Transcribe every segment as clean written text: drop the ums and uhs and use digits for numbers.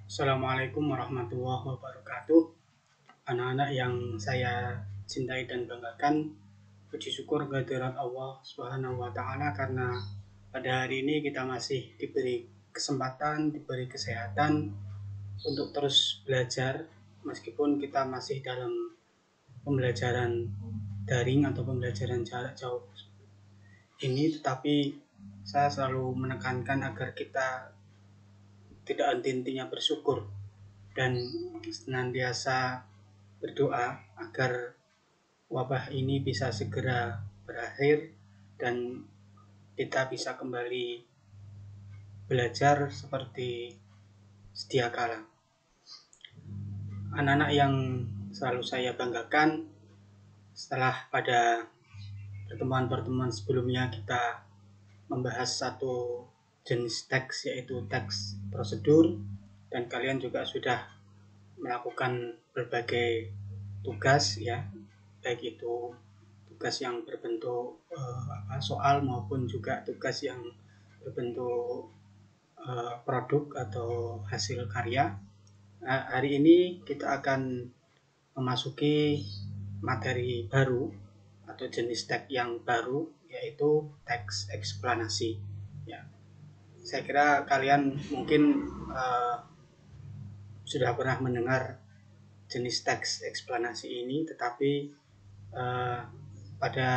Assalamualaikum warahmatullahi wabarakatuh. Anak-anak yang saya cintai dan banggakan, puji syukur kehadirat Allah Subhanahu wa taala karena pada hari ini kita masih diberi kesempatan, diberi kesehatan untuk terus belajar meskipun kita masih dalam pembelajaran daring atau pembelajaran jarak jauh ini, tetapi saya selalu menekankan agar kita tidak henti-hentinya bersyukur dan senantiasa berdoa agar wabah ini bisa segera berakhir dan kita bisa kembali belajar seperti sedia kala. Anak-anak yang selalu saya banggakan, setelah pada pertemuan-pertemuan sebelumnya kita membahas satu jenis teks, yaitu teks prosedur, dan kalian juga sudah melakukan berbagai tugas ya, baik itu tugas yang berbentuk soal maupun juga tugas yang berbentuk produk atau hasil karya. Nah, hari ini kita akan memasuki materi baru atau jenis teks yang baru, yaitu teks eksplanasi ya. Saya kira kalian mungkin sudah pernah mendengar jenis teks eksplanasi ini, tetapi pada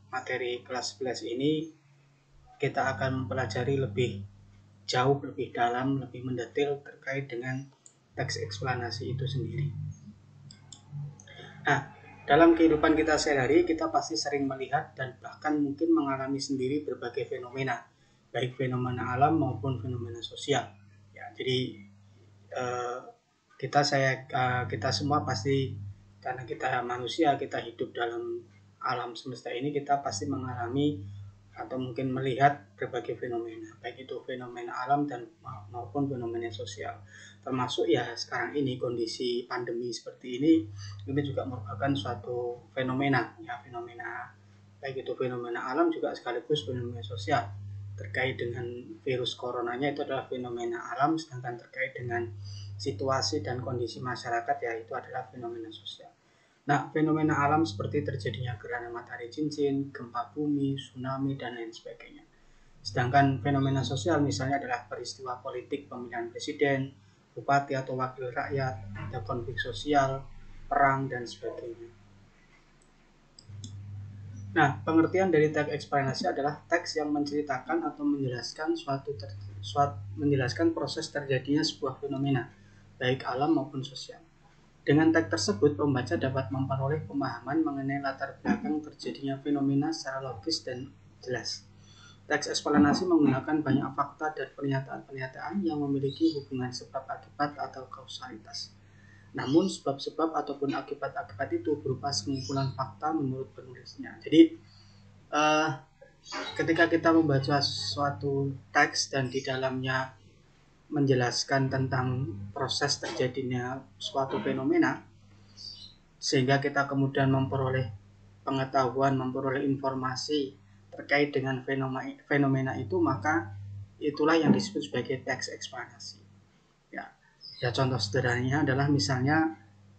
materi kelas 11 ini kita akan mempelajari lebih jauh, lebih dalam, lebih mendetail terkait dengan teks eksplanasi itu sendiri. Nah, dalam kehidupan kita sehari-hari kita pasti sering melihat dan bahkan mungkin mengalami sendiri berbagai fenomena, baik fenomena alam maupun fenomena sosial. Ya, jadi kita semua pasti, karena kita manusia, kita hidup dalam alam semesta ini, kita pasti mengalami atau mungkin melihat berbagai fenomena, baik itu fenomena alam dan maupun fenomena sosial. Termasuk ya sekarang ini kondisi pandemi seperti ini juga merupakan suatu fenomena ya, fenomena baik itu fenomena alam juga sekaligus fenomena sosial. Terkait dengan virus coronanya itu adalah fenomena alam, sedangkan terkait dengan situasi dan kondisi masyarakat ya itu adalah fenomena sosial. Nah, fenomena alam seperti terjadinya gerhana matahari cincin, gempa bumi, tsunami, dan lain sebagainya. Sedangkan fenomena sosial misalnya adalah peristiwa politik pemilihan presiden, bupati atau wakil rakyat, ada konflik sosial, perang, dan sebagainya. Nah, pengertian dari teks eksplanasi adalah teks yang menceritakan atau menjelaskan proses terjadinya sebuah fenomena, baik alam maupun sosial. Dengan teks tersebut, pembaca dapat memperoleh pemahaman mengenai latar belakang terjadinya fenomena secara logis dan jelas. Teks eksplanasi menggunakan banyak fakta dan pernyataan-pernyataan yang memiliki hubungan sebab akibat atau kausalitas. Namun sebab-sebab ataupun akibat-akibat itu berupa simpulan fakta menurut penulisnya. Jadi ketika kita membaca suatu teks dan di dalamnya menjelaskan tentang proses terjadinya suatu fenomena, sehingga kita kemudian memperoleh pengetahuan, memperoleh informasi terkait dengan fenomena itu, maka itulah yang disebut sebagai teks eksplanasi. Ya, contoh sederhananya adalah misalnya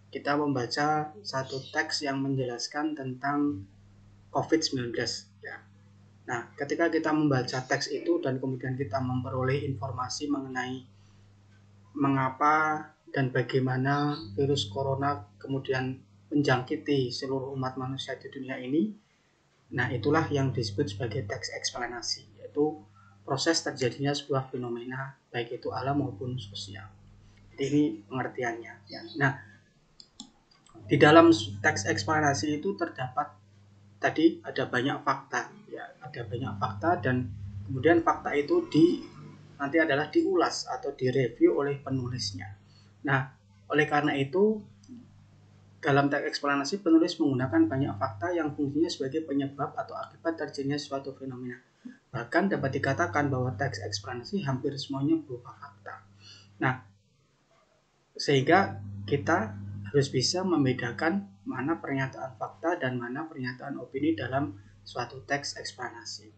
kita membaca satu teks yang menjelaskan tentang COVID-19 ya. Nah, ketika kita membaca teks itu dan kemudian kita memperoleh informasi mengenai mengapa dan bagaimana virus corona kemudian menjangkiti seluruh umat manusia di dunia ini, nah itulah yang disebut sebagai teks eksplanasi, yaitu proses terjadinya sebuah fenomena baik itu alam maupun sosial. Jadi ini pengertiannya ya. Nah, di dalam teks eksplanasi itu terdapat tadi ada banyak fakta ya, ada banyak fakta, dan kemudian fakta itu nanti adalah diulas atau direview oleh penulisnya. Nah, oleh karena itu dalam teks eksplanasi penulis menggunakan banyak fakta yang fungsinya sebagai penyebab atau akibat terjadinya suatu fenomena. Bahkan dapat dikatakan bahwa teks eksplanasi hampir semuanya berupa fakta. Nah, sehingga kita harus bisa membedakan mana pernyataan fakta dan mana pernyataan opini dalam suatu teks eksplanasi.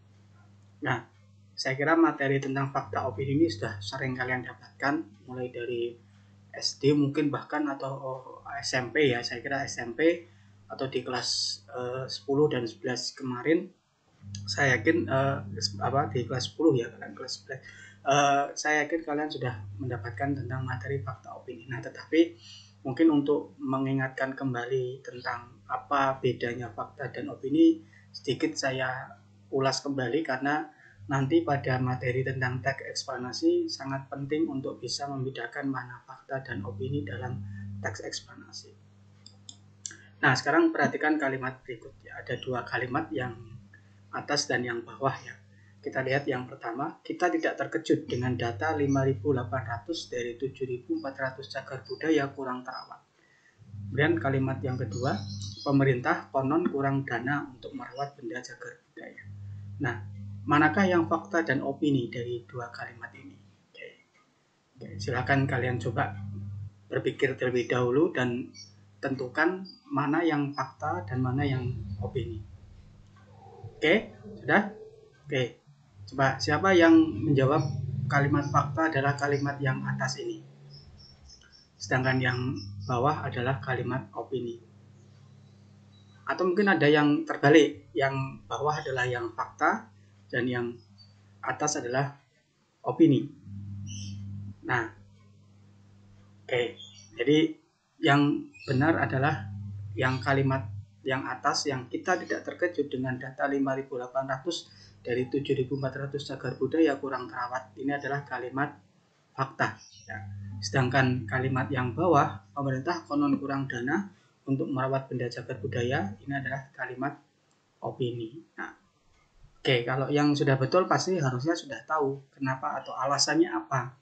Nah, saya kira materi tentang fakta opini ini sudah sering kalian dapatkan, mulai dari SD mungkin bahkan atau SMP ya, saya kira SMP atau di kelas 10 dan 11 kemarin, saya yakin di kelas 10 ya, kalian kelas 11, saya yakin kalian sudah mendapatkan tentang materi fakta opini. Nah, tetapi mungkin untuk mengingatkan kembali tentang apa bedanya fakta dan opini, sedikit saya ulas kembali karena nanti pada materi tentang teks eksplanasi sangat penting untuk bisa membedakan mana fakta dan opini dalam teks eksplanasi. Nah, sekarang perhatikan kalimat berikut ya. Ada dua kalimat, yang atas dan yang bawah ya. Kita lihat yang pertama, kita tidak terkejut dengan data 5.800 dari 7.400 cagar budaya kurang terawat. Kemudian kalimat yang kedua, pemerintah konon kurang dana untuk merawat benda cagar budaya. Nah, manakah yang fakta dan opini dari dua kalimat ini? Oke, silakan kalian coba berpikir terlebih dahulu dan tentukan mana yang fakta dan mana yang opini. Oke, sudah? Oke, coba siapa yang menjawab kalimat fakta adalah kalimat yang atas ini, sedangkan yang bawah adalah kalimat opini. Atau mungkin ada yang terbalik, yang bawah adalah yang fakta dan yang atas adalah opini. Nah, oke, jadi yang benar adalah yang kalimat yang atas, yang kita tidak terkejut dengan data 5.800 dari 7.400 cagar budaya kurang terawat. Ini adalah kalimat fakta ya. Sedangkan kalimat yang bawah, pemerintah konon kurang dana untuk merawat benda cagar budaya, ini adalah kalimat opini. Nah, oke, kalau yang sudah betul pasti harusnya sudah tahu kenapa atau alasannya apa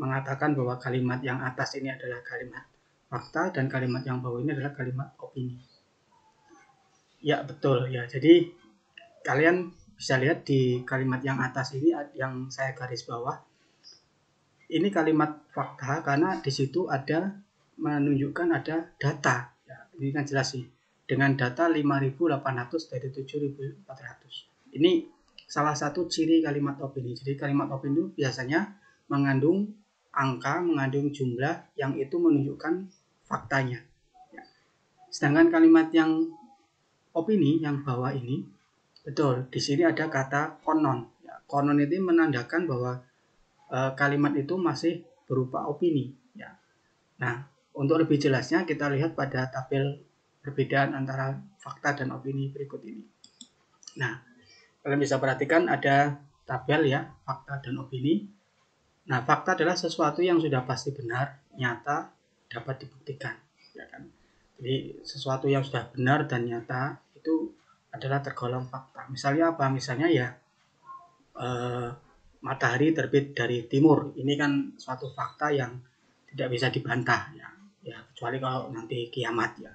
mengatakan bahwa kalimat yang atas ini adalah kalimat fakta dan kalimat yang bawah ini adalah kalimat opini. Ya, betul ya. Jadi kalian bisa lihat di kalimat yang atas ini yang saya garis bawah. Ini kalimat fakta karena di situ ada menunjukkan ada data. Ya, ini kan jelas sih. Dengan data 5.800 dari 7.400. Ini salah satu ciri kalimat opini. Jadi kalimat opini itu biasanya mengandung angka, mengandung jumlah yang itu menunjukkan faktanya. Ya. Sedangkan kalimat yang opini yang bawah ini, betul, di sini ada kata konon. Ya, konon itu menandakan bahwa kalimat itu masih berupa opini. Ya. Nah, untuk lebih jelasnya kita lihat pada tabel perbedaan antara fakta dan opini berikut ini. Nah, kalian bisa perhatikan ada tabel ya, fakta dan opini. Nah, fakta adalah sesuatu yang sudah pasti benar, nyata, dapat dibuktikan. Ya kan? Jadi sesuatu yang sudah benar dan nyata itu adalah tergolong fakta. Misalnya apa? Misalnya ya matahari terbit dari timur. Ini kan suatu fakta yang tidak bisa dibantah ya. Ya, kecuali kalau nanti kiamat ya.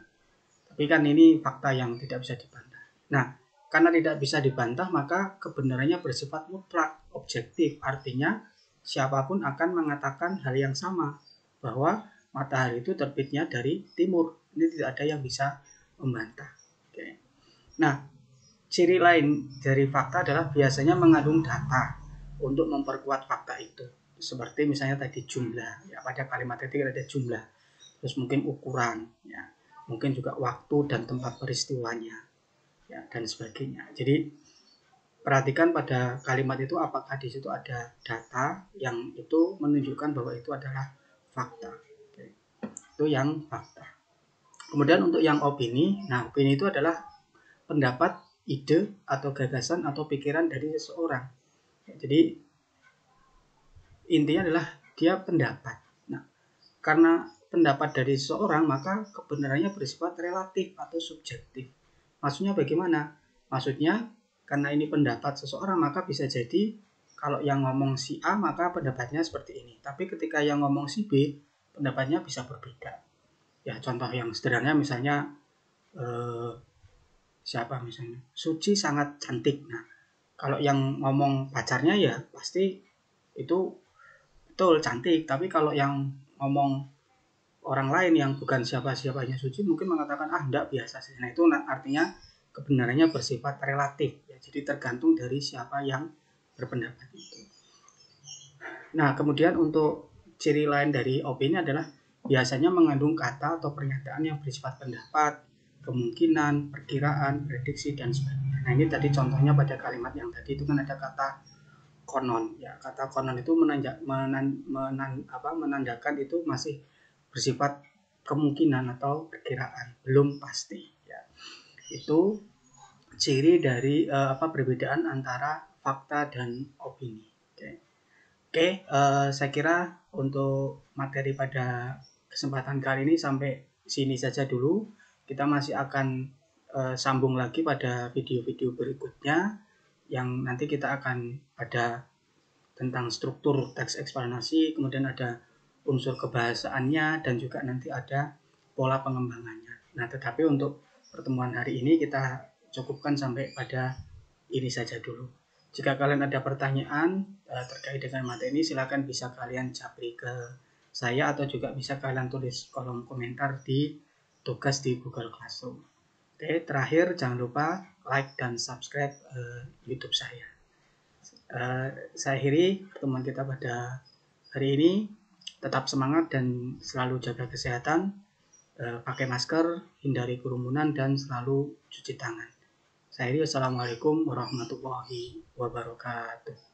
Tapi kan ini fakta yang tidak bisa dibantah. Nah, karena tidak bisa dibantah maka kebenarannya bersifat mutlak, objektif. Artinya siapapun akan mengatakan hal yang sama, bahwa matahari itu terbitnya dari timur. Ini tidak ada yang bisa membantah. Oke. Nah, ciri lain dari fakta adalah biasanya mengandung data untuk memperkuat fakta itu. Seperti misalnya tadi jumlah, ya, pada kalimat tadi ada jumlah. Terus mungkin ukuran, ya, mungkin juga waktu dan tempat peristiwanya, ya, dan sebagainya. Jadi perhatikan pada kalimat itu apakah di situ ada data yang itu menunjukkan bahwa itu adalah fakta. Oke. Itu yang fakta. Kemudian untuk yang opini, nah opini itu adalah pendapat, ide, atau gagasan atau pikiran dari seseorang. Jadi intinya adalah dia pendapat. Nah, karena pendapat dari seseorang maka kebenarannya bersifat relatif atau subjektif. Maksudnya bagaimana? Maksudnya karena ini pendapat seseorang maka bisa jadi kalau yang ngomong si A maka pendapatnya seperti ini. Tapi ketika yang ngomong si B pendapatnya bisa berbeda. Ya, contoh yang sederhana misalnya siapa misalnya? Suci sangat cantik. Nah, kalau yang ngomong pacarnya ya pasti itu betul cantik. Tapi kalau yang ngomong orang lain yang bukan siapa-siapanya Suci mungkin mengatakan enggak biasa sih. Nah, itu artinya kebenarannya bersifat relatif. Ya, jadi tergantung dari siapa yang berpendapat itu. Nah, kemudian untuk ciri lain dari opini adalah biasanya mengandung kata atau pernyataan yang bersifat pendapat, kemungkinan, perkiraan, prediksi, dan sebagainya. Nah, ini tadi contohnya pada kalimat yang tadi itu kan ada kata konon. Ya, kata konon itu menandakan itu masih bersifat kemungkinan atau perkiraan, belum pasti. Ya, itu ciri dari perbedaan antara fakta dan opini. Oke, saya kira untuk materi pada kesempatan kali ini sampai sini saja dulu. Kita masih akan sambung lagi pada video-video berikutnya yang nanti kita akan ada tentang struktur teks eksplanasi, kemudian ada unsur kebahasaannya, dan juga nanti ada pola pengembangannya. Nah, tetapi untuk pertemuan hari ini kita cukupkan sampai pada ini saja dulu. Jika kalian ada pertanyaan terkait dengan materi ini, silakan bisa kalian japri ke saya atau juga bisa kalian tulis kolom komentar di tugas di Google Classroom. Oke, terakhir jangan lupa like dan subscribe YouTube saya. Saya akhiri pertemuan kita pada hari ini. Tetap semangat dan selalu jaga kesehatan, pakai masker, hindari kerumunan, dan selalu cuci tangan. Saya akhiri, wassalamualaikum warahmatullahi wabarakatuh.